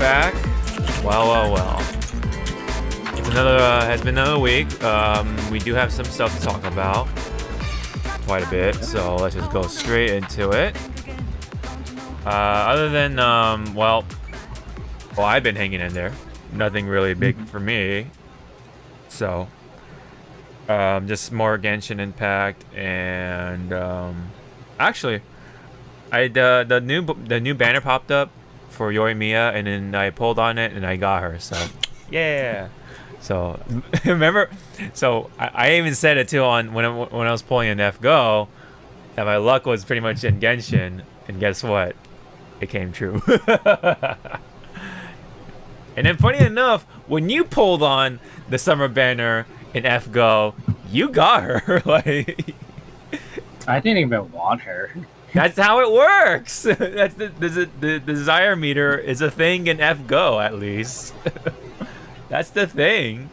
back. Well. It's another has been another week. We do have some stuff to talk about, quite a bit. So let's just go straight into it. Other than I've been hanging in there. Nothing really big for me. So just more Genshin Impact and actually, the new banner popped up for Yoimiya, and then I pulled on it and I got her. So yeah. So remember, so I even said it too on when I was pulling an FGO that my luck was pretty much in Genshin, and guess what? It came true. And then funny enough, when you pulled on the summer banner in FGO, you got her. Like, I didn't even want her. That's how it works. That's the desire meter is a thing in FGO, at least. That's the thing.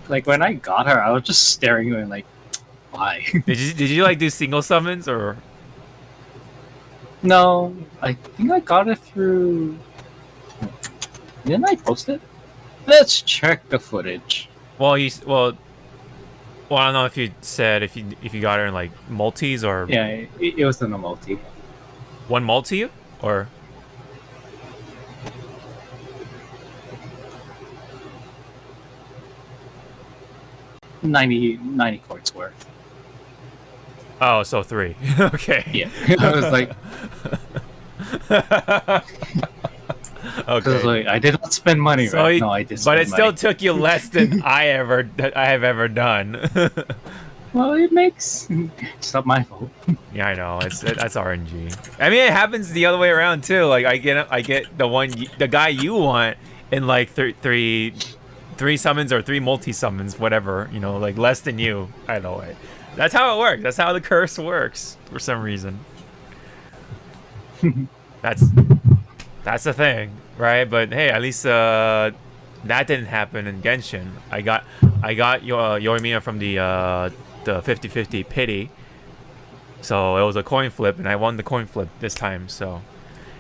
Like, when I got her, I was just staring at her like, why? Did you like do single summons or? No, I think I got it through. Didn't I post it? Let's check the footage. Well, I don't know if you said if you got her in like multis or. Yeah, it was in a multi. One multi or. 90 coins worth. Oh, so 3. Okay. Yeah, I was like, okay. Like, I did not spend money. So right? No, I did. But it money. still took you less than I have ever done. Well, it makes. It's not my fault. Yeah, I know. That's RNG. I mean, it happens the other way around too. Like I get the guy you want in like three summons or 3 multi summons, whatever. You know, like less than you. Either way. That's how it works. That's how the curse works for some reason. That's the thing, right? But hey, at least that didn't happen in Genshin. I got Yoimiya from the 50-50 pity. So it was a coin flip, and I won the coin flip this time. So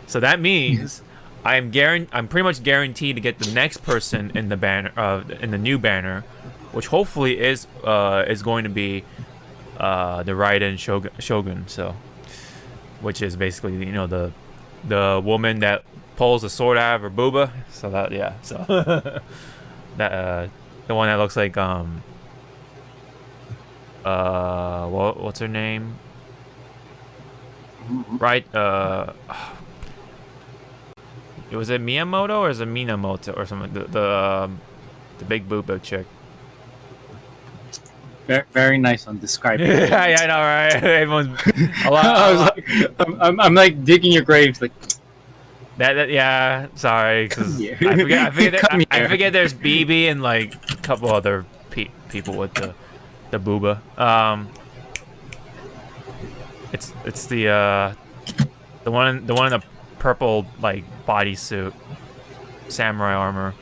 that means I'm pretty much guaranteed to get the next person in the banner, in the new banner, which hopefully is going to be the Raiden Shogun. So, which is basically the woman that pulls the sword out of her booba. So that that the one that looks like what's her name? Right, was it Miyamoto or is it Minamoto or something? The big booba chick. Very, very nice on describing. Yeah, I know, right? Everyone's a lot. I was like, I'm like digging your graves, like. That yeah. Sorry, because I forget there's BB and like a couple other people with the booba. It's the one in the purple like bodysuit, samurai armor.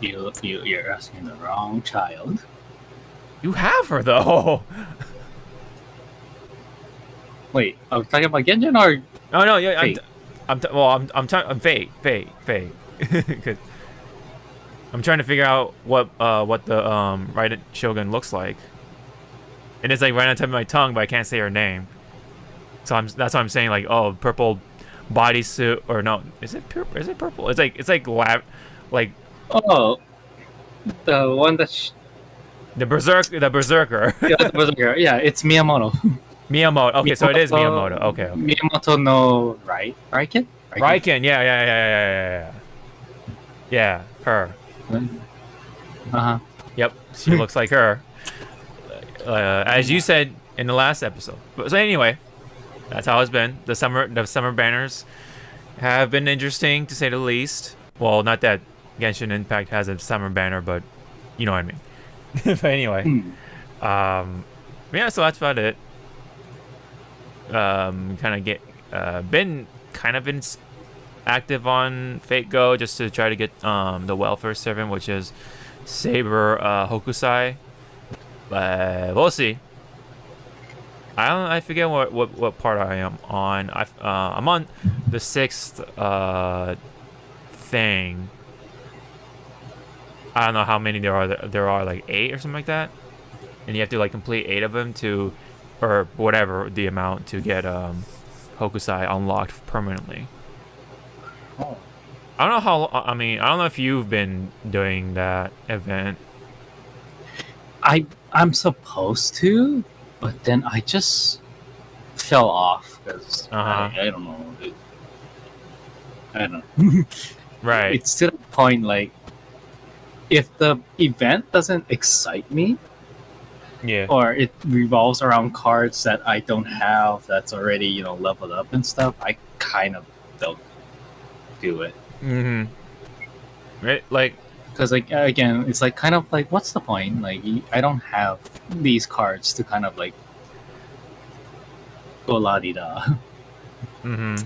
You're asking the wrong child. You have her though. Wait, I was talking about Genshin or? Oh no, yeah, Fate? I'm Fate. Cause I'm trying to figure out what the Raiden Shogun looks like, and it's like right on top of my tongue, but I can't say her name. So that's why I'm saying like, oh, purple bodysuit, or no, is it purple? Is it purple? It's like like. Oh, the one that's the berserker. Yeah, the berserker. Yeah, it's Miyamoto. Miyamoto. Okay, so it is Miyamoto. Okay. Miyamoto no Raiken? Raiken. Yeah. Yeah, her. Yep, she looks like her. As you said in the last episode. So anyway, that's how it's been. The summer banners have been interesting to say the least. Well, not that Genshin Impact has a summer banner, but you know what I mean. But anyway, yeah. So that's about it. Been active on Fate Go just to try to get the welfare servant, which is Saber Hokusai. We'll see. I forget what part I am on. I'm on the sixth thing. I don't know how many there are. There are like 8 or something like that, and you have to like complete 8 of them to, or whatever the amount to get Hokusai unlocked permanently. Oh. I don't know how. I mean, I don't know if you've been doing that event. I'm supposed to, but then I just fell off because I don't know. I don't know. Right. It's to the point like if the event doesn't excite me, Yeah. or it revolves around cards that I don't have that's already leveled up and stuff, I kind of don't do it. Right. Like. Because like again, it's like kind of like what's the point? Like I don't have these cards to kind of like go la di da. I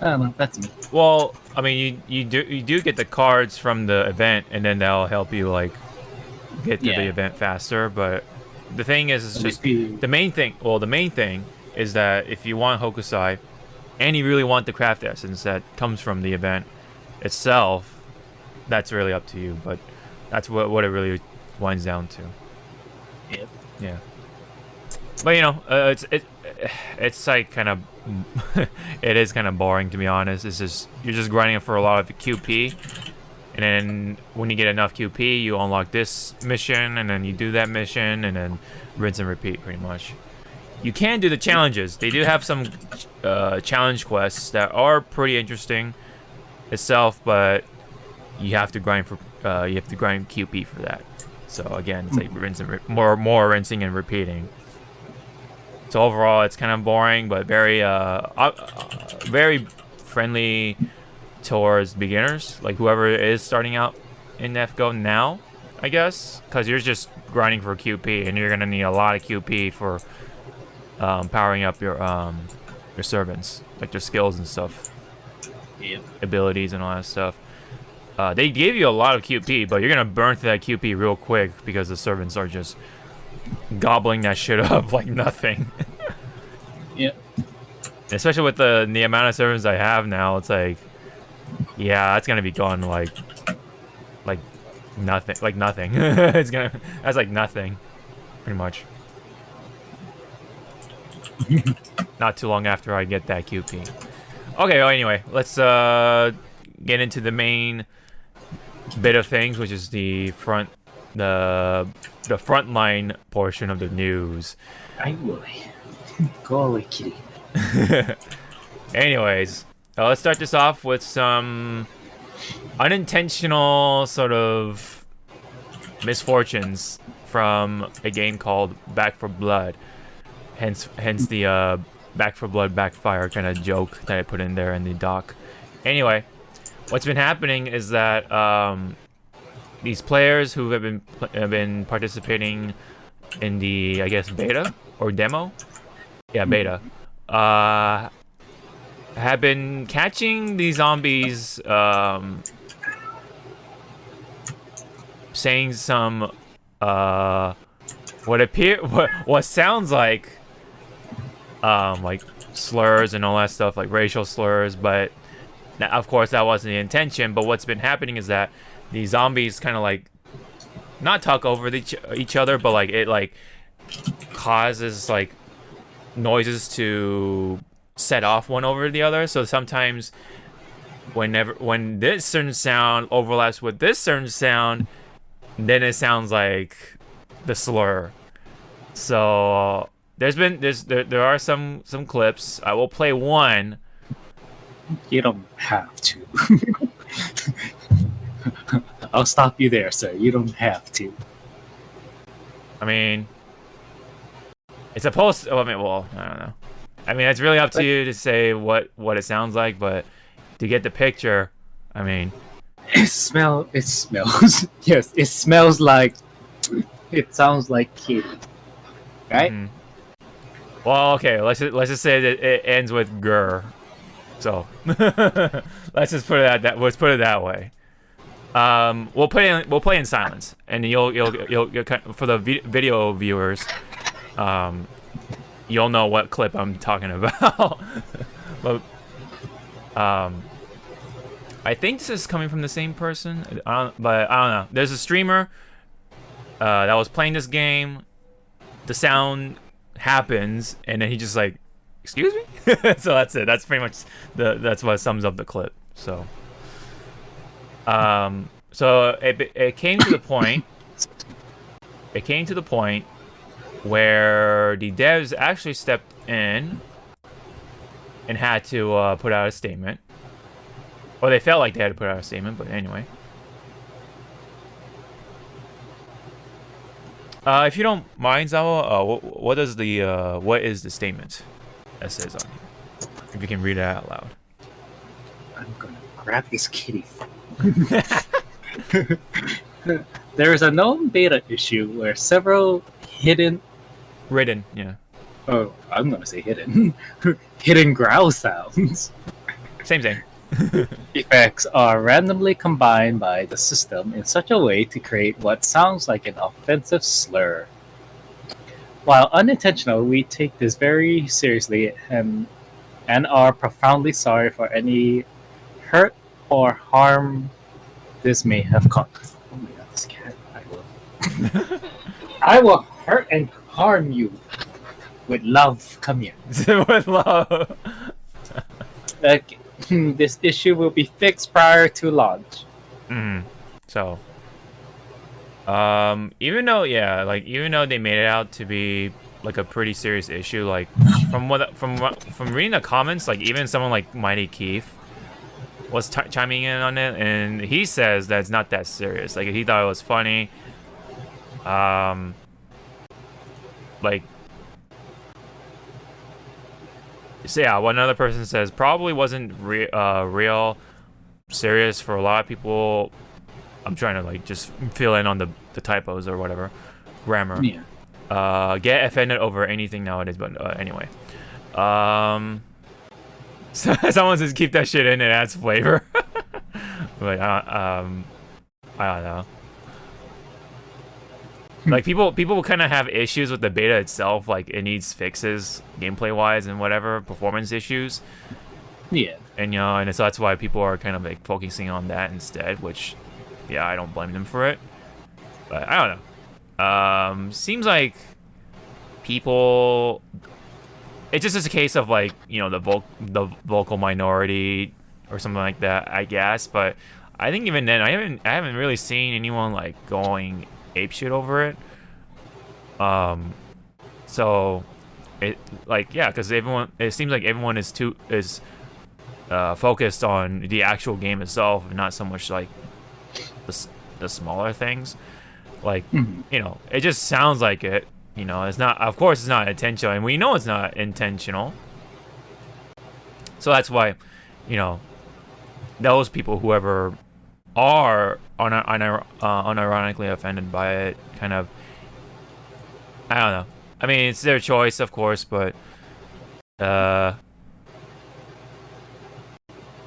don't know. That's me. Well, I mean, you do get the cards from the event, and then that'll help you like get to the event faster. But the thing is, it's just the main thing. Well, the main thing is that if you want Hokusai, and you really want the craft essence that comes from the event itself, that's really up to you. But that's what it really winds down to. Yep. Yeah. But it's like kind of it is kind of boring, to be honest. It's just you're just grinding for a lot of QP, and then when you get enough QP, you unlock this mission, and then you do that mission, and then rinse and repeat pretty much. You can do the challenges. They do have some challenge quests that are pretty interesting itself, but you have to grind QP for that. So again, it's like more rinsing and repeating. So overall, it's kind of boring, but very friendly towards beginners, like whoever is starting out in FGO now, I guess, because you're just grinding for QP, and you're gonna need a lot of QP for powering up your servants, like their skills and stuff, abilities and all that stuff. They gave you a lot of QP, but you're gonna burn through that QP real quick because the servants are just gobbling that shit up like nothing. Yeah. Especially with the amount of servants I have now, it's like, yeah, that's gonna be gone like nothing. Like nothing. That's like nothing, pretty much. Not too long after I get that QP. Okay. Well, anyway, let's get into the main bit of things, which is the frontline portion of the news. I will. Go away, kitty. Anyways, let's start this off with some unintentional sort of misfortunes from a game called Back 4 Blood. Hence the Back 4 Blood backfire kind of joke that I put in there in the doc. Anyway, what's been happening is that these players who have been participating in the, I guess, beta or demo, beta, have been catching these zombies saying some what sounds like slurs and all that stuff, like racial slurs, but of course that wasn't the intention. But what's been happening is that these zombies kind of like not talk over each other, but like it like causes like noises to set off one over the other. So sometimes when this certain sound overlaps with this certain sound, then it sounds like the slur. So there are some clips. I will play one. You don't have to. I'll stop you there, sir. You don't have to. I mean, it's supposed to, I don't know. I mean, it's really up to you to say what it sounds like, but to get the picture, I mean, it smells. Yes, it smells like. It sounds like kitty, right? Mm-hmm. Well, okay. Let's just say that it ends with grr. So let's just put it let's put it that way. We'll play in silence, and you'll for the video viewers, you'll know what clip I'm talking about. But I think this is coming from the same person. But I don't know. There's a streamer that was playing this game. The sound happens, and then he just like, excuse me. So that's it. That's pretty much that's what sums up the clip. So, so it came to the point. It came to the point where the devs actually stepped in and had to put out a statement. Or they felt like they had to put out a statement, but anyway. If you don't mind, Zawa, what is the statement that says on here? If you can read it out loud. I'm gonna grab this kitty. There is a known beta issue where several Ridden, yeah. Oh, I'm gonna say hidden. Hidden growl sounds. Same thing. Effects are randomly combined by the system in such a way to create what sounds like an offensive slur. While unintentional, we take this very seriously and are profoundly sorry for any hurt or harm this may have caused. Oh my god, this cat! I will hurt and harm you with love. Come here. With love. This issue will be fixed prior to launch. So, even though they made it out to be like a pretty serious issue, like from reading the comments, like even someone like Mighty Keith was chiming in on it, and he says that it's not that serious. Like he thought it was funny. Like. So yeah, one other person says probably wasn't real serious for a lot of people. I'm trying to like just fill in on the typos or whatever, grammar. Yeah. Get offended over anything nowadays, but anyway. So someone says keep that shit in, it adds flavor. But I don't know. Like people kind of have issues with the beta itself, like it needs fixes gameplay wise and whatever performance issues. Yeah. And so that's why people are kind of like focusing on that instead, which yeah, I don't blame them for it. But I don't know. Seems like people it just is a case of like, the vocal minority or something like that, I guess, but I think even then I haven't really seen anyone like going apeshit over it. So it like yeah, because it seems like everyone is focused on the actual game itself and not so much like the smaller things. Like it just sounds like it. It's not. Of course, it's not intentional, and we know it's not intentional. So that's why, those people, whoever are unironically offended by it, kind of, I don't know. I mean, it's their choice, of course, but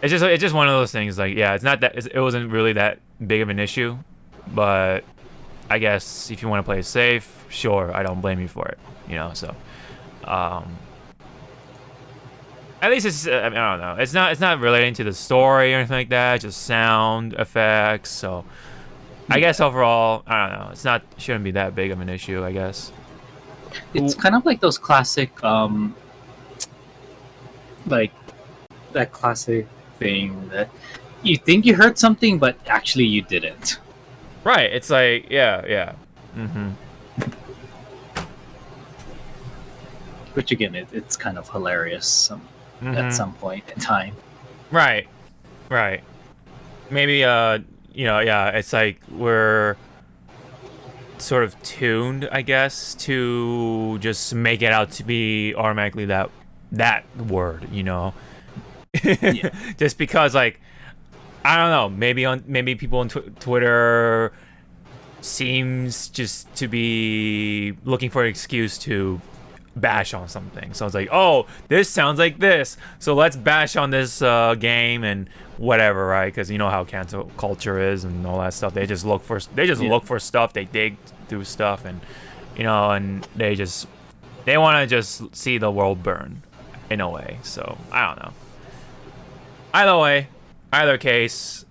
it's just one of those things. Like, yeah, it's not that it wasn't really that big of an issue, but I guess if you want to play it safe, sure, I don't blame you for it. So at least it's I don't know. It's not relating to the story or anything like that. Just sound effects. So I guess overall, I don't know. Shouldn't be that big of an issue, I guess. It's kind of like those classic, like that classic thing that you think you heard something, but actually you didn't. Right. It's like yeah. Which again, it's kind of hilarious at some point in time. Right. Maybe it's like we're sort of tuned, I guess, to just make it out to be automatically that word, Yeah. Just because, like, I don't know, maybe people on Twitter seems just to be looking for an excuse to bash on something. So it's like, oh, this sounds like this, so let's bash on this game and whatever, right? Because you know how cancel culture is and all that stuff. They just look for stuff. They dig through stuff, and and they want to just see the world burn in a way. So I don't know. Either way, either case,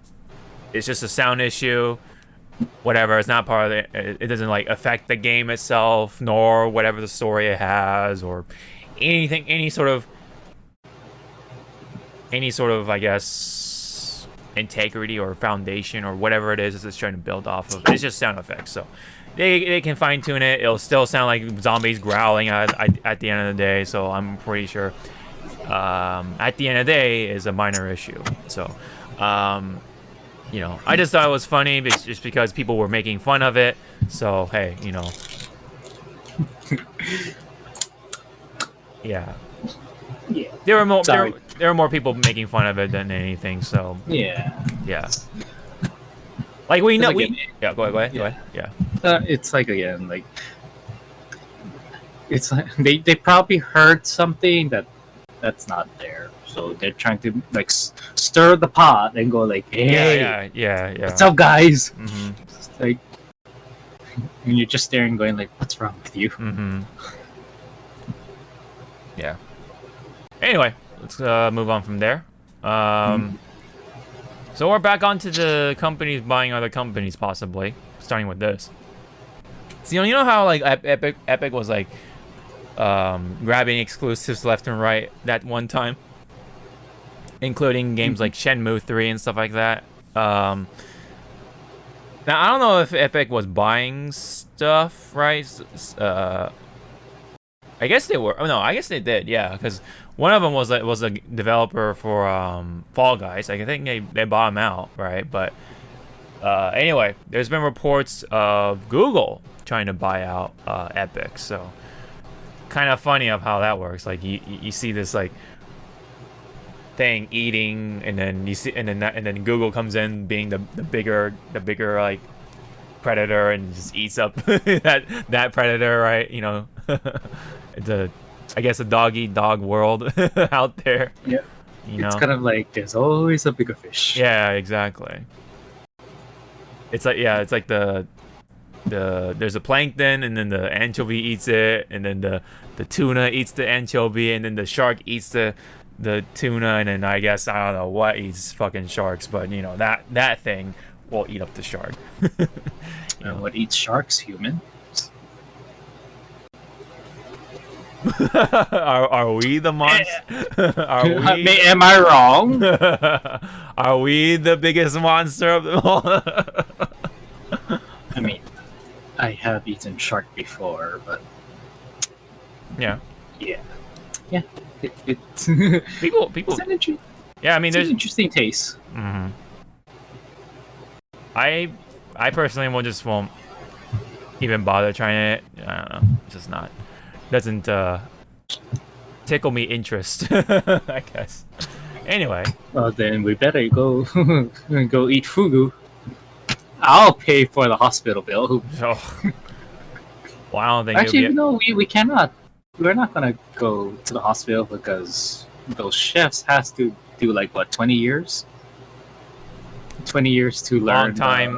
it's just a sound issue. Whatever, it's not part of it doesn't like affect the game itself, nor whatever the story it has, or anything, any sort of, I guess, integrity or foundation or whatever it is it's trying to build off of. It's just sound effects, so they can fine tune it. It'll still sound like zombies growling at the end of the day. So I'm pretty sure at the end of the day is a minor issue. So you know, I just thought it was funny just because people were making fun of it. So hey, you know, yeah. Yeah. There were Sorry. there were more people making fun of it than anything. So Yeah. yeah. Like we know, Again, yeah. Go ahead. Yeah. Go ahead. Yeah. It's like again, like it's like they probably heard something that's not there, so they're trying to like stir the pot and go like, "Hey, Yeah. what's up, guys?" Mm-hmm. It's like, and you're just staring, going like, "What's wrong with you?" Mm-hmm. Yeah. Anyway, let's move on from there. So we're back onto the companies buying other companies, possibly starting with this. So you know how like Epic was like grabbing exclusives left and right that one time, including games like Shenmue 3 and stuff like that. Now I don't know if Epic was buying stuff, right? I guess they were. Oh no, I guess they did. Yeah, because one of them was a developer for Fall Guys. Like, I think they bought him out, right? But anyway, there's been reports of Google trying to buy out Epic. So kind of funny of how that works. Like you see this like thing eating, and then you see, and then Google comes in being the bigger like predator and just eats up that predator, right? You know, I guess a dog-eat-dog world out there. Yeah. You know? It's kind of like there's always a bigger fish. Yeah, exactly. It's like there's a plankton, and then the anchovy eats it, and then the tuna eats the anchovy, and then the shark eats the tuna, and then I guess I don't know what eats fucking sharks, but you know that thing will eat up the shark. And what eats sharks? Human. Are we the monster? Are we? Am I wrong? Are we the biggest monster of them all? I mean, I have eaten shark before, but yeah. It's People. it's Yeah, I mean, an there's. interesting taste. Mhm. I personally won't even bother trying it. I don't know. It's just not. Doesn't tickle me interest. I guess. Anyway. Well, then we better go go eat fugu. I'll pay for the hospital bill. Oh. Well, I don't think Actually, no, we cannot. We're not gonna go to the hospital because those chefs has to do like what 20 years. 20 years to learn.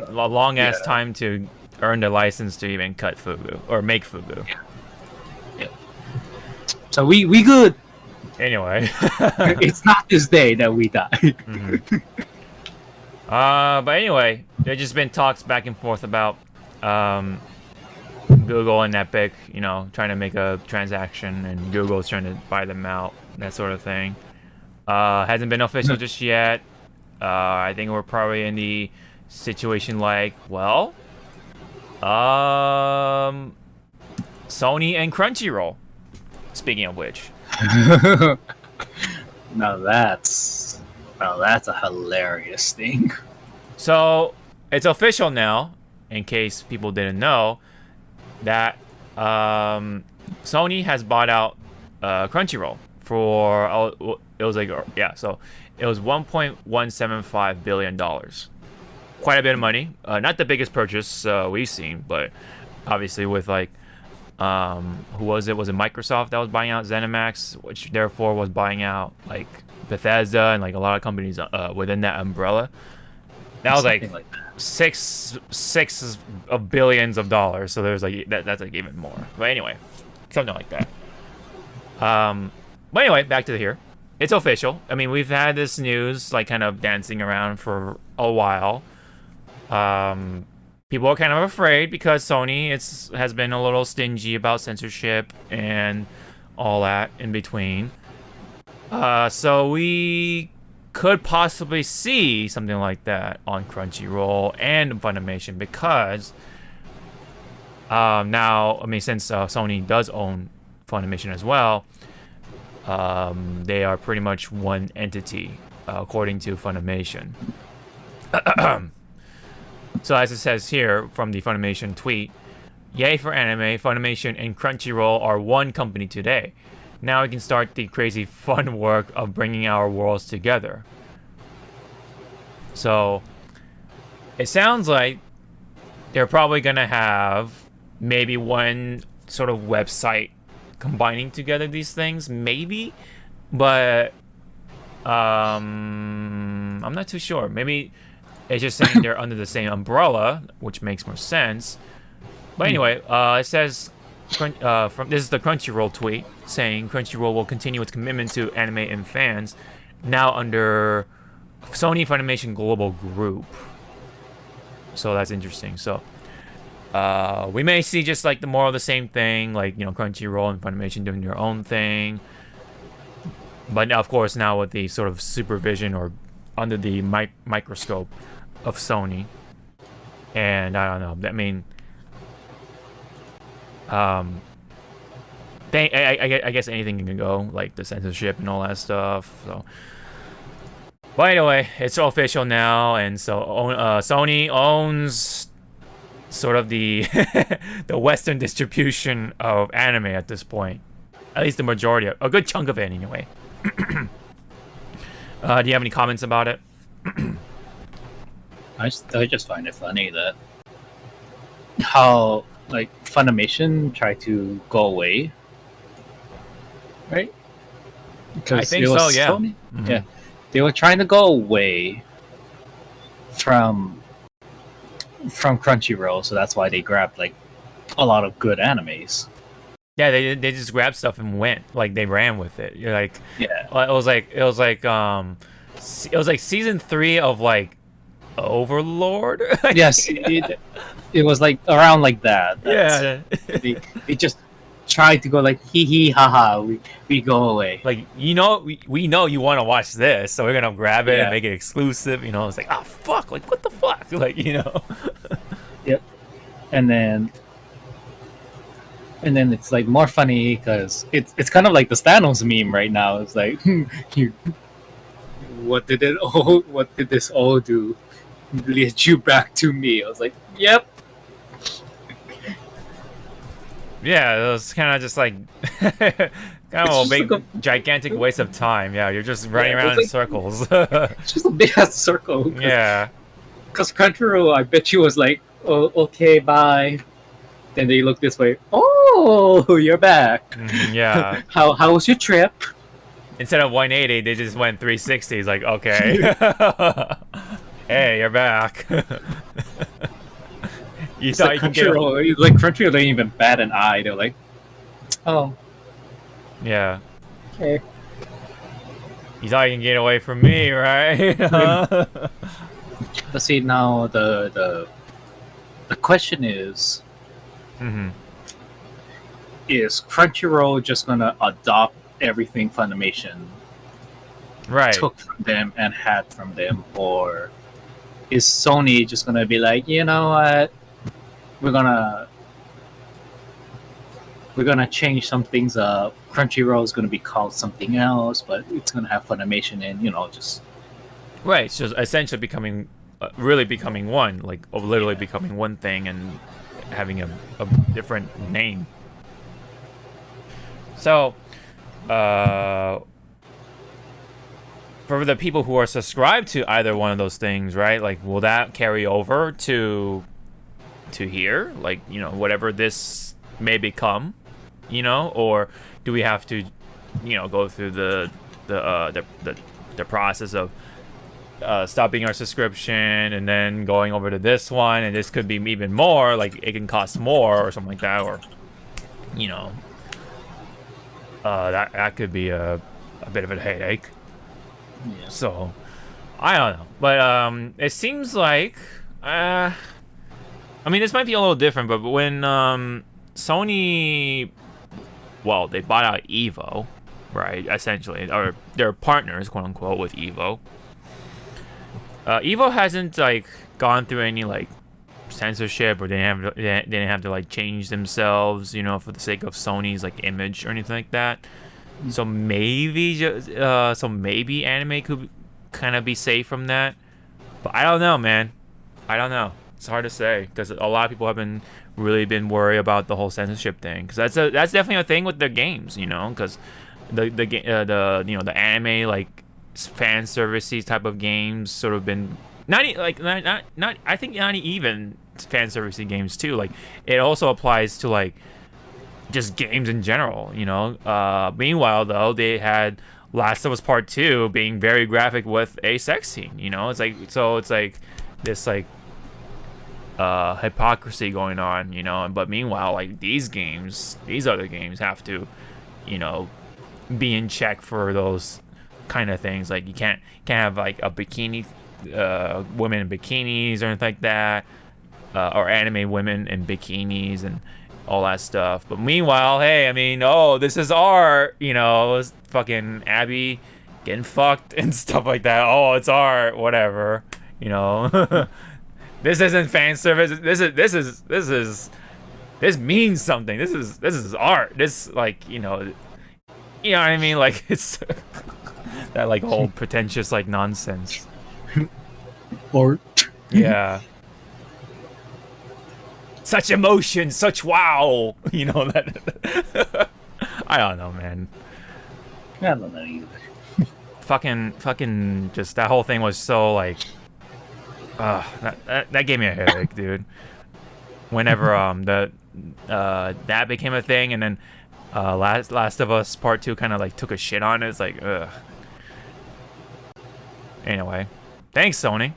long ass time to earn the license to even cut fugu or make fugu. Yeah. So we good. Anyway. It's not this day that we die. Mm-hmm. But anyway, there's just been talks back and forth about Google and Epic, you know, trying to make a transaction, and Google's trying to buy them out, that sort of thing. Hasn't been official just yet. I think we're probably in the situation like, well, Sony and Crunchyroll. Speaking of which. Now that's a hilarious thing. So it's official now, in case people didn't know, that Sony has bought out Crunchyroll for it was like so it was $1.175 billion. Quite a bit of money. Not the biggest purchase we've seen, but obviously with like who was it? Was it Microsoft that was buying out ZeniMax, which therefore was buying out like Bethesda and like a lot of companies within that umbrella. That was like that. six of billions of dollars. So there's like that's like even more. But anyway, something like that. But anyway, back to here. it's official. I mean, we've had this news like kind of dancing around for a while. People are kind of afraid because Sony has been a little stingy about censorship and all that in between. So we could possibly see something like that on Crunchyroll and Funimation because now, I mean, since Sony does own Funimation as well, they are pretty much one entity according to Funimation. So as it says here from the Funimation tweet, yay for anime, Funimation and Crunchyroll are one company today. Now we can start the crazy fun work of bringing our worlds together. So it sounds like they're probably gonna have maybe one sort of website combining together these things, maybe, but I'm not too sure. Maybe it's just saying they're under the same umbrella, which makes more sense. But anyway, it says this is the Crunchyroll tweet saying Crunchyroll will continue its commitment to anime and fans, now under Sony Funimation Global Group. So that's interesting. So we may see just like the more of the same thing, like, you know, Crunchyroll and Funimation doing their own thing. But of course, now with the sort of supervision or under the microscope of Sony. And I don't know. I mean, I guess anything can go, like the censorship and all that stuff. So, but anyway, it's official now, and so Sony owns sort of the the Western distribution of anime at this point. At least the majority, a good chunk of it, anyway. Do you have any comments about it? I just find it funny that how like Funimation tried to go away, right? I think so. Yeah. Sony, yeah, they were trying to go away from Crunchyroll, so that's why they grabbed like a lot of good animes. Yeah, they just grabbed stuff and went, like they ran with it. You're like, Yeah, it was like season 3 of like Overlord. yes, it was like around like that. Yeah, They just tried to go like hee hee ha ha. We go away. like, you know, we know you want to watch this, so we're gonna grab it Yeah. and make it exclusive. You know, it's like, oh fuck, like what the fuck, like, you know. Yep. And then it's like more funny because it's kind of like the Thanos meme right now. It's like, what did this all do? Lead you back to me. I was like, yep. Yeah, it was kind of just like kind of a just big, like gigantic waste of time. Yeah, you're just running Yeah, it was around in like- circles. It's just a big ass circle. Yeah. Because Crunchyroll, I bet you was like, oh, okay, bye. Then they look this way. Oh, you're back. Yeah. How was your trip? Instead of 180, they just went 360. It's like, okay. Hey, you're back. You It's thought like you could get... Crunchyroll didn't even bat an eye. They're like, oh, Yeah. okay. You thought you can get away from me, right? But see, now the question is Crunchyroll just gonna adopt everything Funimation Right. took from them and had from them, or is Sony just gonna be like, you know what, we're gonna change some things up. Crunchyroll is gonna be called something else, but it's gonna have Funimation and, you know, just Right. So essentially becoming... really becoming one. Like, literally becoming one thing and having a different name. So, for the people who are subscribed to either one of those things, right? Like, will that carry over to here? Like, you know, whatever this may become, you know, or do we have to, you know, go through the process of stopping our subscription and then going over to this one, and this could be even more, like it can cost more or something like that, or, you know, that could be a a bit of a headache. Yeah. So I don't know, but it seems like I mean, this might be a little different, but when Sony, well, they bought out Evo, right? Essentially, or they're partners, quote unquote, with Evo. Evo hasn't like gone through any like censorship, or they didn't have to like change themselves, you know, for the sake of Sony's like image or anything like that. So maybe anime could kind of be safe from that, but I don't know, man. I don't know. It's hard to say because a lot of people have been worried about the whole censorship thing, because that's definitely a thing with the games, you know, because the anime like fan servicey type of games sort of been not I think not even fan servicey games too. Like it also applies to like just games in general, you know. Meanwhile, though, they had Last of Us Part 2 being very graphic with a sex scene, you know. It's like this like hypocrisy going on, you know. But meanwhile, like these other games have to, you know, be in check for those kind of things. Like you can't have like a bikini, women in bikinis or anything like that, or anime women in bikinis and all that stuff. But meanwhile, hey, I mean, oh, this is art, you know, fucking Abby getting fucked and stuff like that. Oh, it's art, whatever, you know. This isn't fan service. This means something. This is art. This, like, you know what I mean? Like it's that like whole pretentious like nonsense. Art. Yeah. Such emotion, such wow. You know that. I don't know, man. I don't know either. Fucking, just that whole thing was so like, that gave me a headache, dude. Whenever that became a thing, and then Last of Us Part 2 kind of like took a shit on it. It's like, ugh. Anyway, thanks Sony.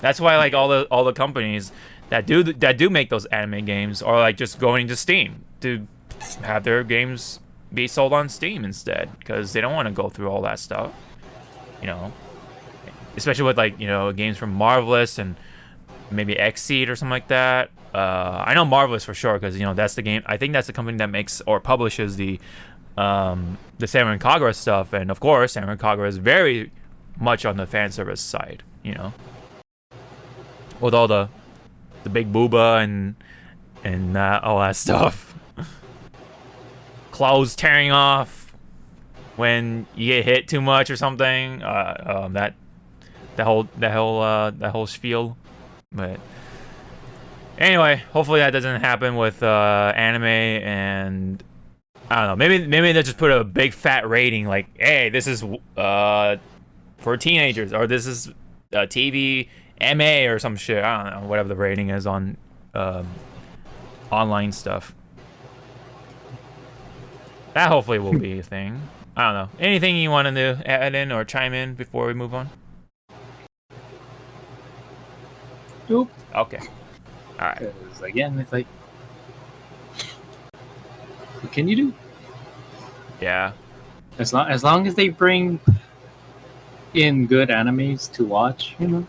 That's why like all the companies that do make those anime games are like just going to Steam to have their games be sold on Steam instead, because they don't want to go through all that stuff, you know. Especially with like, you know, games from Marvelous and maybe Xseed or something like that. I know Marvelous for sure because, you know, that's the game. I think that's the company that makes or publishes the Senran Kagura stuff, and of course Senran Kagura is very much on the fan service side, you know, with all the big booba and all that stuff. Clothes tearing off when you get hit too much or something. That whole spiel. But anyway, hopefully that doesn't happen with anime, and I don't know. Maybe they just put a big fat rating like, hey, this is for teenagers, or this is TV MA or some shit. I don't know, whatever the rating is on online stuff. That hopefully will be a thing. I don't know. Anything you want to add in or chime in before we move on? Nope. Okay. All right. Because again, it's like, what can you do? Yeah. As long as they bring in good animes to watch, you know,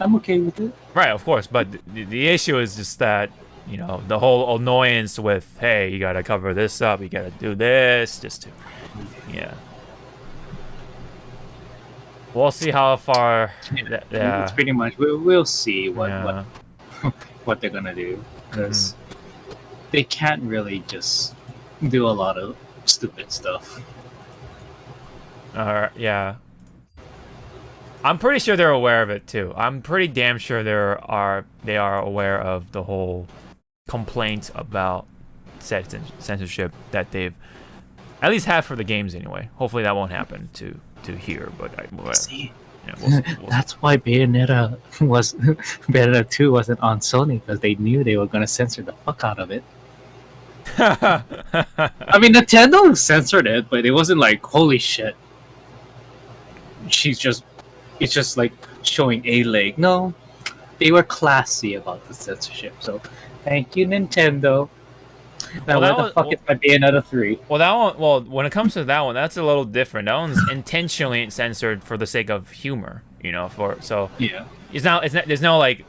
I'm okay with it. Right, of course. But the issue is just that, you know, the whole annoyance with, hey, you gotta cover this up, you gotta do this, just to, yeah. We'll see how far. Yeah. It's pretty much. We'll see what they're gonna do, because they can't really just do a lot of stupid stuff. Yeah. I'm pretty sure they're aware of it too. I'm pretty damn sure they are aware of the whole complaints about censorship that they've at least have for the games anyway. Hopefully that won't happen to here, but see, yeah, we'll that's why Bayonetta 2 wasn't on Sony, because they knew they were gonna censor the fuck out of it. I mean, Nintendo censored it, but it wasn't like, holy shit. It's just like showing a leg. No, they were classy about the censorship. So, thank you, Nintendo. Now, Well, where the fuck is my Bayonetta 3? well, that one. Well, when it comes to that one, that's a little different. That one's intentionally censored for the sake of humor. Yeah. There's no like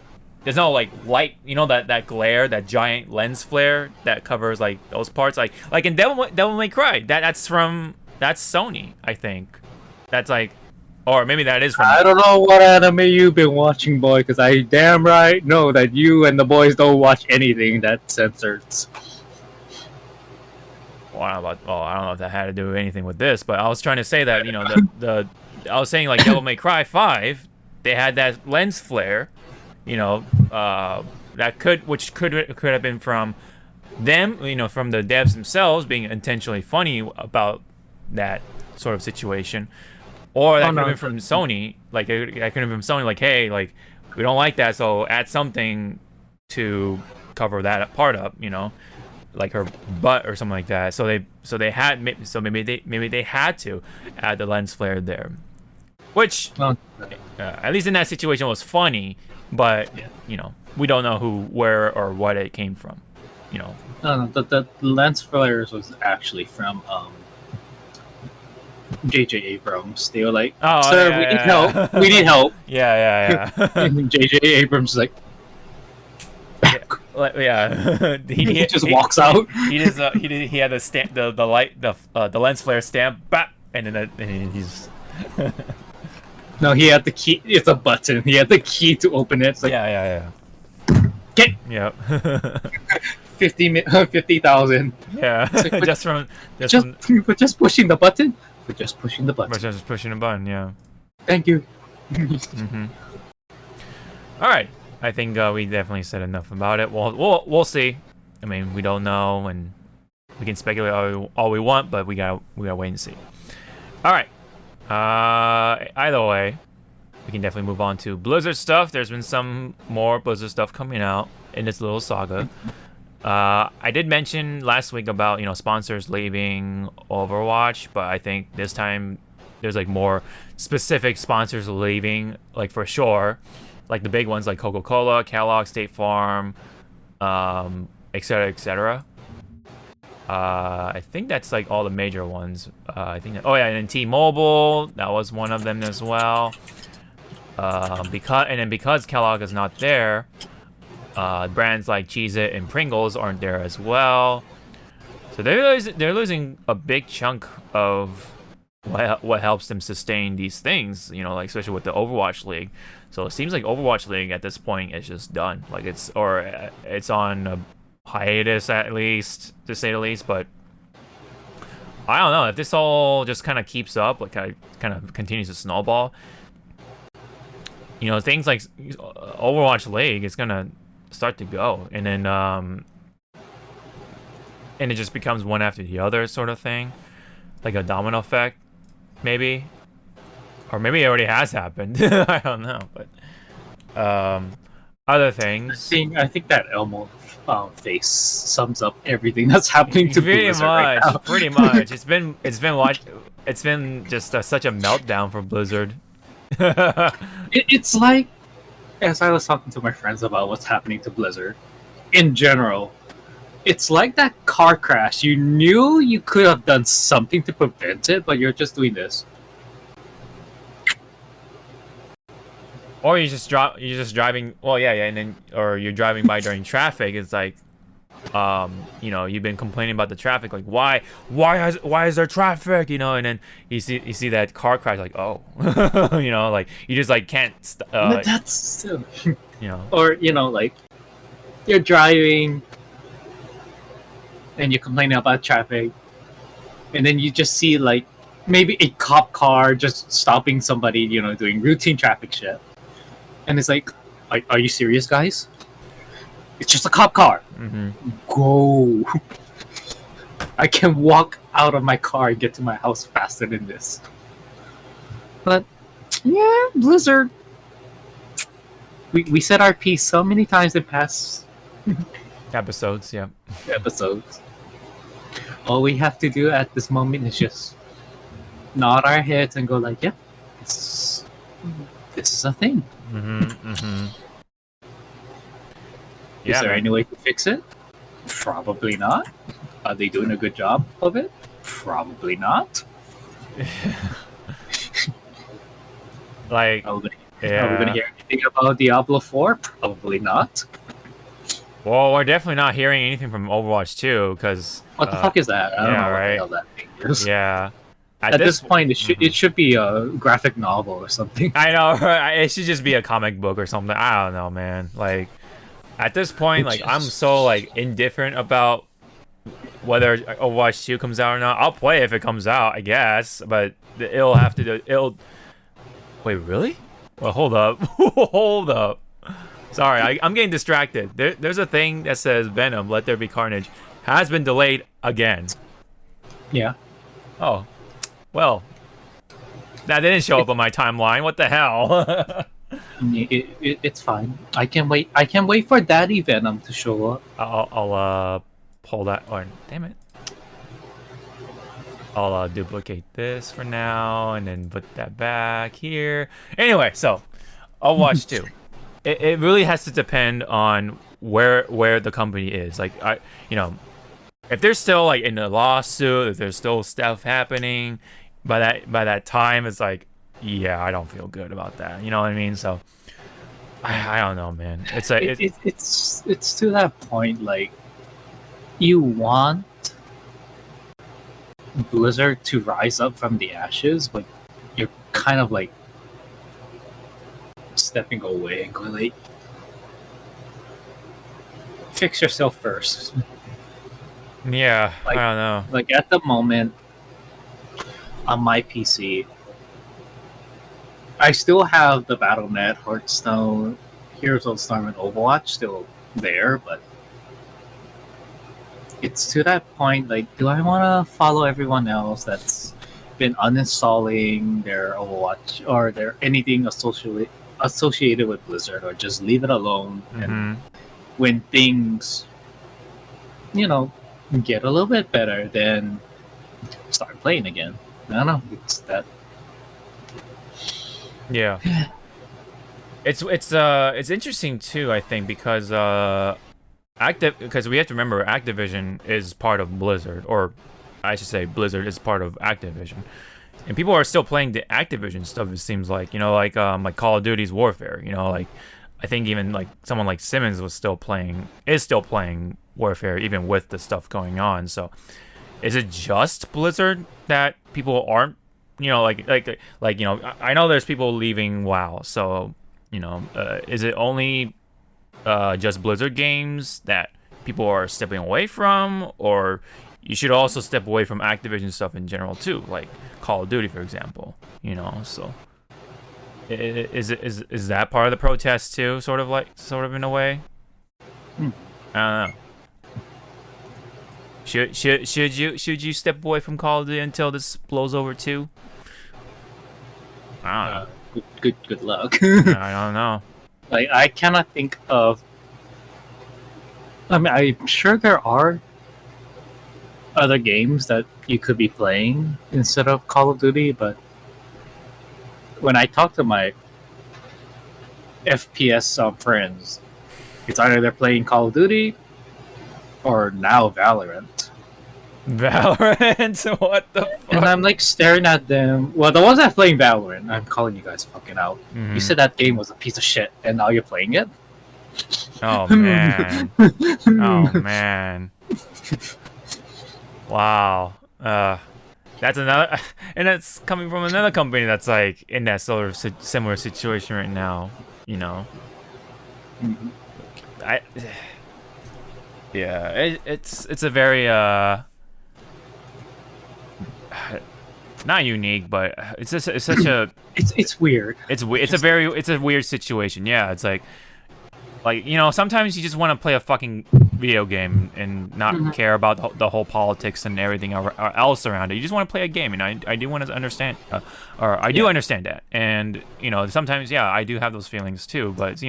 light. That glare, that giant lens flare that covers like those parts. Like in Devil May Cry. That's Sony, I think. That's like, or maybe that is from. I don't know what anime you've been watching, boy, because I damn right know that you and the boys don't watch anything that's censored. Well, I don't know if that had to do with anything with this, but I was trying to say that I was saying like Devil May Cry 5, they had that lens flare, which could have been from them, from the devs themselves being intentionally funny about that sort of situation, or that could have been from Sony, like that could have been from Sony, like, hey, like we don't like that, so add something to cover that part up, like her butt or something like that. So maybe they had to add the lens flare there, which at least in that situation was funny, but we don't know where or what it came from. The lens flares was actually from J.J. Abrams. They were like, "Sir, we need help. We need help." Yeah. And J.J. Abrams is like, yeah. he just walks out. He had the stamp, the lens flare stamp, and then he's. No, he had the key. It's a button. He had the key to open it. It's like, yeah. Get. Yep. 50,000. Yeah. Like, just pushing the button. We're just pushing the button. We're just pushing a button. Yeah. Thank you. All right. I think we definitely said enough about it. We'll see. I mean, we don't know, and we can speculate all we want, but we gotta wait and see. All right. Either way, we can definitely move on to Blizzard stuff. There's been some more Blizzard stuff coming out in this little saga. I did mention last week about sponsors leaving Overwatch, but I think this time there's like more specific sponsors leaving, like for sure, like the big ones like Coca-Cola, Kellogg, State Farm, etc., etc. I think that's like all the major ones. I think. And then T-Mobile, that was one of them as well. Because Kellogg is not there, brands like Cheez-It and Pringles aren't there as well. So they're losing a big chunk of what helps them sustain these things. Like especially with the Overwatch League. So it seems like Overwatch League at this point is just done. Like it's on a hiatus, at least, to say the least. But I don't know if this all just kind of keeps up, like kind of continues to snowball. Things like Overwatch League is gonna start to go, and then and it just becomes one after the other sort of thing, like a domino effect, maybe, or maybe it already has happened. I don't know, but other things. I think that Elmo face sums up everything that's happening to Blizzard right now. Pretty much. It's been just such a meltdown for Blizzard. It's like, as I was talking to my friends about what's happening to Blizzard in general, it's like that car crash. You knew you could have done something to prevent it, but you're just doing this. Or you're just driving. Well, yeah, and then or you're driving by during traffic. It's like, you've been complaining about the traffic. Like, why is there traffic? And then you see that car crash. Like, oh, like you just like can't. But that's still, Or like you're driving and you're complaining about traffic, and then you just see like maybe a cop car just stopping somebody, doing routine traffic shit. And it's like, are you serious, guys? It's just a cop car. Mm-hmm. Go. I can walk out of my car and get to my house faster than this. But, yeah, Blizzard. We said our piece so many times in past episodes, yeah. Episodes. All we have to do at this moment is just nod our heads and go like, yeah, this is a thing. Mm-hmm. Is there any way to fix it? Probably not. Are they doing a good job of it? Probably not. Like, Are we gonna yeah. hear anything about Diablo 4? Probably not. Well, we're definitely not hearing anything from Overwatch 2 because, What the fuck is that? I don't yeah, know what the right. hell that thing is. Yeah. At At this, this point, it Mhm. should be a graphic novel or something. I know, right? It should just be a comic book or something. I don't know, man. Like, at this point, Which like, I'm is so like indifferent about whether Overwatch 2 comes out or not. I'll play it if it comes out, I guess, but it'll have to do. It'll. Wait, really? Well, hold up. Hold up. Sorry, I'm getting distracted. There's a thing that says Venom, Let There Be Carnage, has been delayed again. yeah. Oh, well, that didn't show up on my timeline. What the hell? It's fine. I can wait. I can wait for Daddy Venom to show up. I'll pull that. Or damn it. I'll duplicate this for now and then put that back here. Anyway, so Overwatch 2. It really has to depend on where the company is. Like you know, if they're still like in a lawsuit, if there's still stuff happening, by that time, it's like, yeah, I don't feel good about that. You know what I mean? So I don't know, man. It's like It's to that point. Like you want Blizzard to rise up from the ashes, but you're kind of like stepping away and going like, fix yourself first. yeah, I Like don't know. like at the moment on my PC, I still have the BattleNet, Hearthstone, Heroes of the Storm, and Overwatch still there, but it's to that point. Like, do I want to follow everyone else that's been uninstalling their Overwatch or their anything associated with Blizzard, or just leave it alone? And Hmm. when things, you know, get a little bit better, then start playing again. I don't know. It's that. Yeah. It's interesting too, I think, because because we have to remember Activision is part of Blizzard, or I should say Blizzard is part of Activision. And people are still playing the Activision stuff, it seems like, like Call of Duty's Warfare, like I think even like someone like Simmons is still playing Warfare even with the stuff going on. So is it just Blizzard that people aren't, I know there's people leaving WoW, so is it only just Blizzard games that people are stepping away from, or you should also step away from Activision stuff in general too, like Call of Duty, for example. So is that part of the protest too, sort of in a way? Hmm. I don't know. Should you step away from Call of Duty until this blows over too? I don't know. Good luck. I don't know. Like I cannot think of. I mean, I'm sure there are other games that you could be playing instead of Call of Duty, but when I talk to my FPS friends, it's either they're playing Call of Duty or now Valorant. Valorant? What the fuck? And I'm like staring at them. Well, the ones that are playing Valorant, I'm calling you guys fucking out. Mhm. You said that game was a piece of shit, and now you're playing it? Oh man. Oh man. Wow. That's another, and that's coming from another company that's like in that sort of similar situation right now. Mhm. I. Yeah, it's a very not unique, but it's such a It's weird. it's a weird situation. Yeah, it's like sometimes you just want to play a fucking video game and not care about the whole politics and everything else around it. You just want to play a game, and I do want to understand, or I do understand that. And sometimes I do have those feelings too. But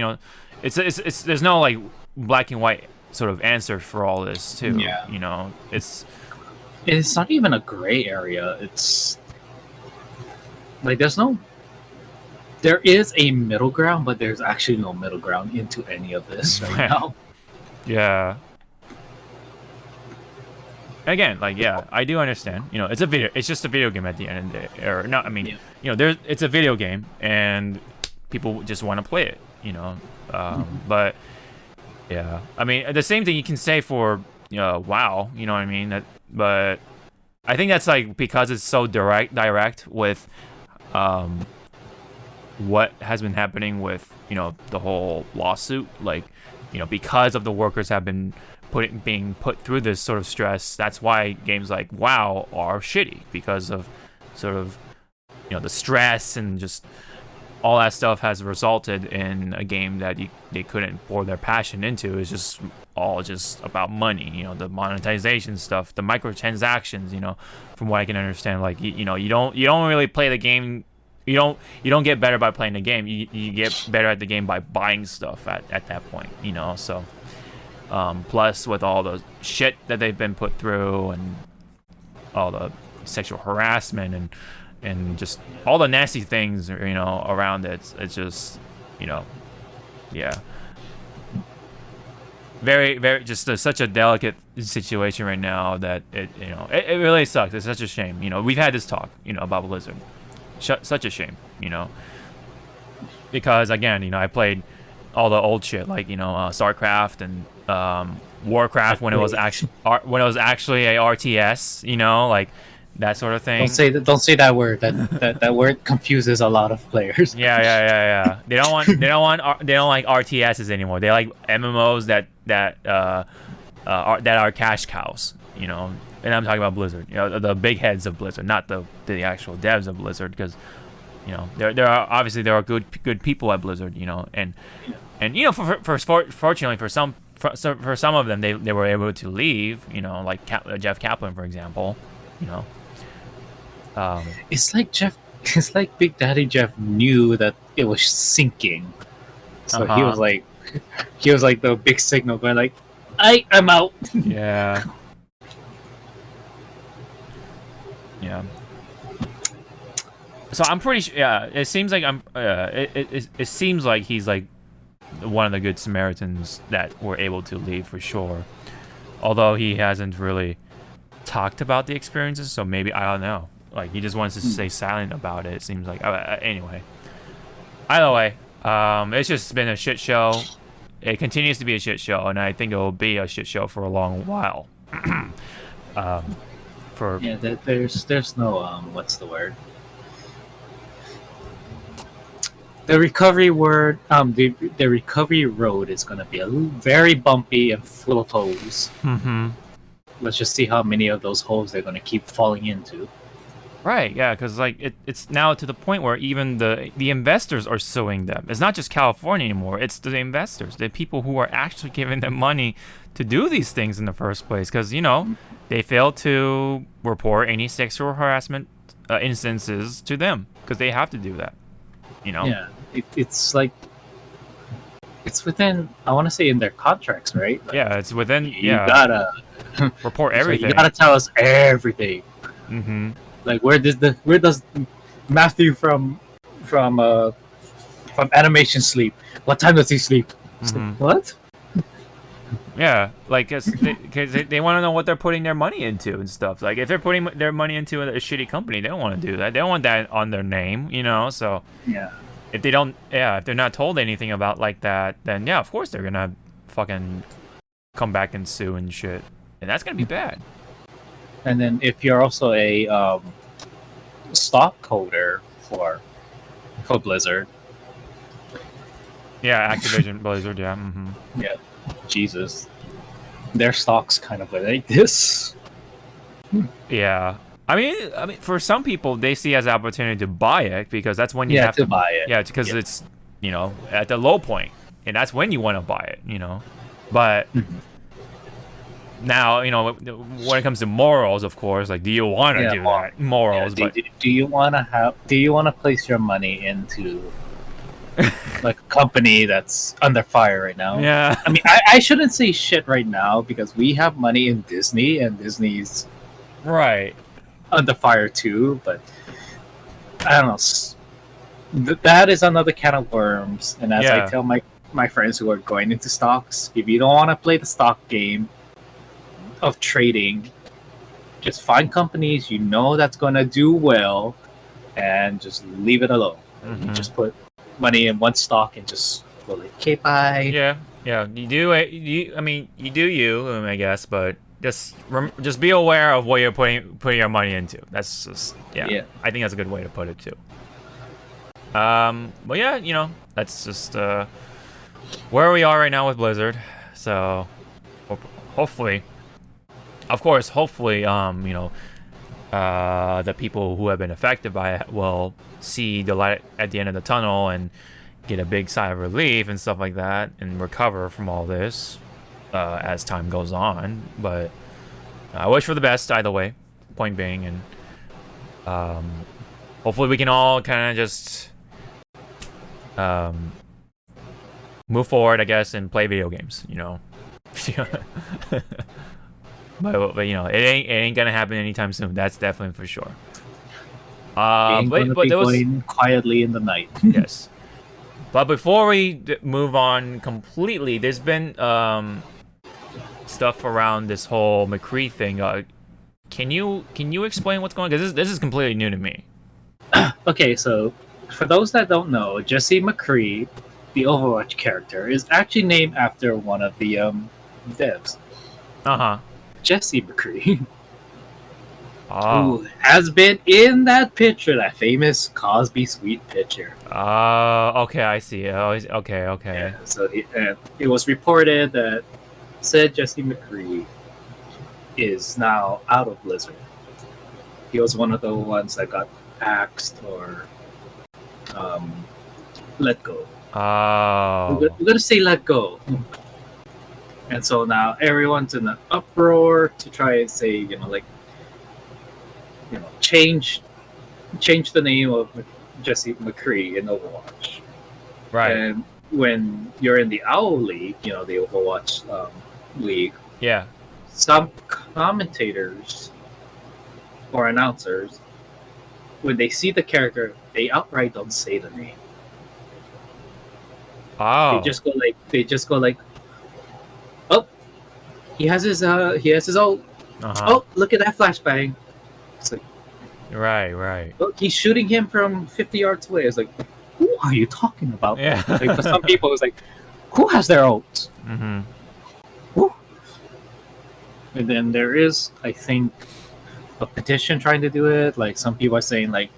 it's there's no like black and white sort of answer for all this too. Yeah. It's not even a gray area. It's like there is a middle ground, but there's actually no middle ground into any of this right now. Yeah. again, like, yeah, I do understand. You know, it's just a video game at the end of the day, or not. I mean, Yeah. you know, it's a video game, and people just want to play it. You know, but yeah, I mean, the same thing you can say for WoW. You know what I mean? But I think that's like because it's so direct with what has been happening with the whole lawsuit, like because of the workers have been being put through this sort of stress. That's why games like WoW are shitty, because of sort of the stress and just all that stuff has resulted in a game that they couldn't pour their passion into. It's just all just about money, the monetization stuff, the microtransactions. From what I can understand, like you don't really play the game. You don't get better by playing the game. You get better at the game by buying stuff at that point. So plus with all the shit that they've been put through and all the sexual harassment and just all the nasty things around it, it's just yeah, very very just such a delicate situation right now that it really sucks. It's such a shame. We've had this talk about Blizzard. Such a shame, because again, I played all the old shit like StarCraft and Warcraft when it was actually a RTS, like that sort of thing. Don't say that word. That word confuses a lot of players. Yeah. They don't like RTSs anymore. They like MMOs that are cash cows, And I'm talking about Blizzard, the big heads of Blizzard, not the actual devs of Blizzard, because there are good people at Blizzard, and fortunately for some of them they were able to leave, like Jeff Kaplan, for example, It's like Big Daddy Jeff knew that it was sinking, so he was like the big signal going like, I'm out. Yeah. Yeah. So I'm pretty sure. Yeah, it seems like it seems like he's like one of the good Samaritans that were able to leave for sure. Although he hasn't really talked about the experiences, so maybe I don't know. Like he just wants to stay silent about it. It seems like. Anyway. Either way, it's just been a shit show. It continues to be a shit show, and I think it will be a shit show for a long while. There's no what's the word? The recovery the recovery road is going to be very bumpy and full of holes. Mm-hmm. Let's just see how many of those holes they're going to keep falling into. Right, yeah, because like it's now to the point where even the investors are suing them. It's not just California anymore. It's the investors, the people who are actually giving them money to do these things in the first place. Because they failed to report any sexual harassment instances to them because they have to do that. Yeah, it's like it's within. I want to say in their contracts, right? Like, yeah, it's within. You gotta report everything. You gotta tell us everything. Mm-hmm. Like where does Matthew from animation sleep? What time does he sleep? Mm-hmm. Like, what? Yeah, like because they want to know what they're putting their money into and stuff. Like if they're putting their money into a shitty company, they don't want to do that. They don't want that on their name, So yeah, if they're not told anything about like that, then yeah, of course they're gonna fucking come back and sue and shit, and that's gonna be bad. And then if you're also a stockholder for Blizzard, yeah, Activision Blizzard, yeah, mm-hmm. Yeah, Jesus, their stocks kind of like this. Yeah, I mean, for some people they see it as an opportunity to buy it because that's when you have to buy it. Yeah, because it's at the low point, and that's when you want to buy it. But. Now, when it comes to morals, of course, like, do you want to do that? Morals, yeah, do you want to place your money into like a company that's under fire right now? Yeah. I mean, I shouldn't say shit right now because we have money in Disney and Disney's right under fire too. But I don't know. That is another can of worms. And as I tell my friends who are going into stocks, if you don't want to play the stock game of trading, Just find companies you know that's gonna do well, and just leave it alone. You just put money in one stock and just go like, okay, bye. Yeah, yeah. You do it. I mean, you do you. I guess, but just be aware of what you're putting your money into. That's just yeah. I think that's a good way to put it too. But yeah, that's just where we are right now with Blizzard. So hopefully, of course, the people who have been affected by it will see the light at the end of the tunnel and get a big sigh of relief and stuff like that, and recover from all this as time goes on. But I wish for the best either way. Point being, and hopefully we can all kind of just move forward, I guess, and play video games. But it ain't gonna happen anytime soon. That's definitely for sure. But there was going quietly in the night. Yes. But before we move on completely, there's been stuff around this whole McCree thing. Can you explain what's going on? Because this is completely new to me. Okay, so for those that don't know, Jesse McCree, the Overwatch character, is actually named after one of the devs. Jesse McCree. Who has been in that picture, that famous Cosby Suite picture. Okay, I see. Okay. Yeah, so it was reported that said Jesse McCree is now out of Blizzard. He was one of the ones that got axed or let go. We're gonna say let go. And so now everyone's in an uproar to try and say, change the name of Jesse McCree in Overwatch. Right. And when you're in the OWL League, the Overwatch league, yeah, some commentators or announcers, when they see the character, they outright don't say the name. They just go like, oh, he has his ult. Oh, look at that flashbang. It's like, right. Look, he's shooting him from 50 yards away. It's like, who are you talking about? Yeah. Like, for some people, it's like, who has their ult? Who? And then there is, I think, a petition trying to do it. Like, some people are saying, like,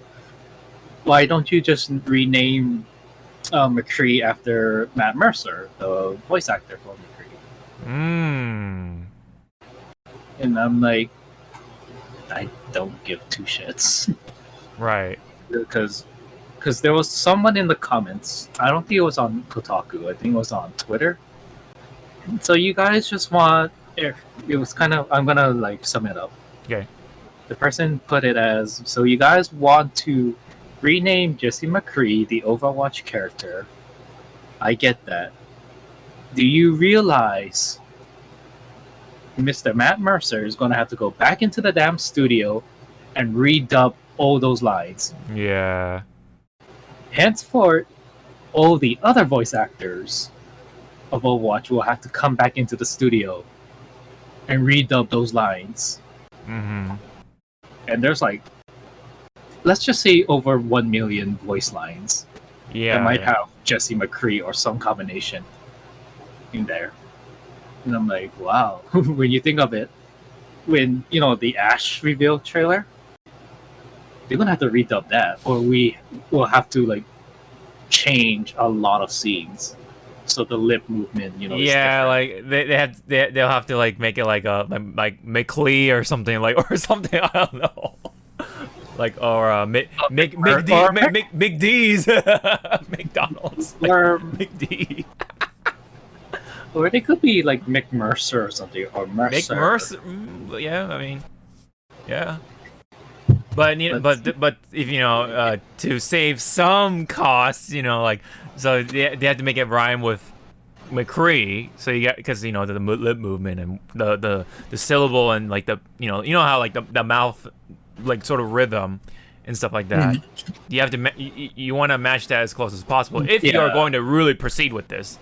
why don't you just rename McCree after Matt Mercer, the voice actor for McCree? And I'm like, I don't give two shits. Right. Because there was someone in the comments. I don't think it was on Kotaku. I think it was on Twitter. So you guys just want... It was kind of... I'm going to sum it up. Okay. The person put it as, so you guys want to rename Jesse McCree, the Overwatch character. I get that. Do you realize Mr. Matt Mercer is going to have to go back into the damn studio and redub all those lines? Yeah. Henceforth, all the other voice actors of Overwatch will have to come back into the studio and redub those lines. And there's let's just say over 1 million voice lines. Yeah. That might have Jesse McCree or some combination in there. And I'm like, wow. When you think of it, when, the Ash reveal trailer, they're going to have to redub that. Or we will have to, change a lot of scenes. So the lip movement, yeah, they'll have to make it like McLee or something or something. I don't know. McD's, McDonald's, or McD. Or they could be Mick Mercer or something, or Mercer. Mick Mercer, yeah, I mean, yeah. But if to save some costs, so they have to make it rhyme with McCree. So you got, because the lip movement and the syllable and the how the mouth sort of rhythm and stuff like that. You have to you want to match that as close as possible if you are going to really proceed with this.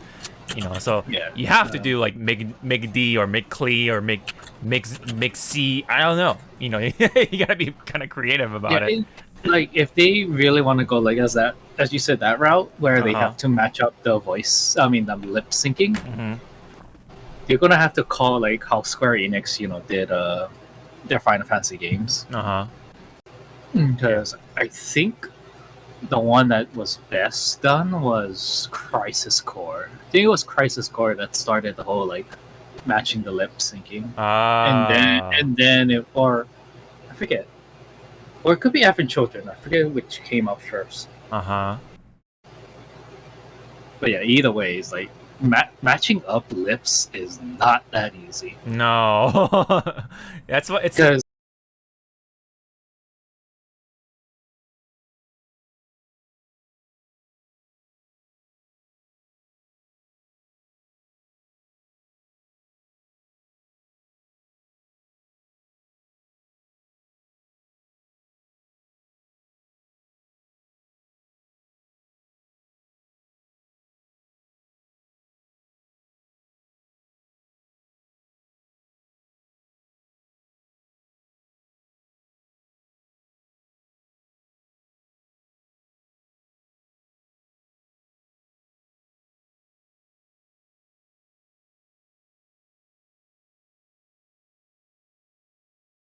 So Yeah. you have to do like Mig D or Mig Clee or Mig C. I don't know. You gotta be kind of creative about it. Like if they really want to go like as you said, that route where they Uh-huh. have to match up the voice, I mean the lip syncing, Hmm. you're gonna have to call like how Square Enix, did their Final Fantasy games. Uh-huh. Because I think the one that was best done was Crisis Core. I think it was Crisis Core that started the whole like matching the lip syncing, and then or I forget, or it could be Average Children. I forget which came out first. Uh-huh. But yeah, either way, it's like matching up lips is not that easy. No. That's what it's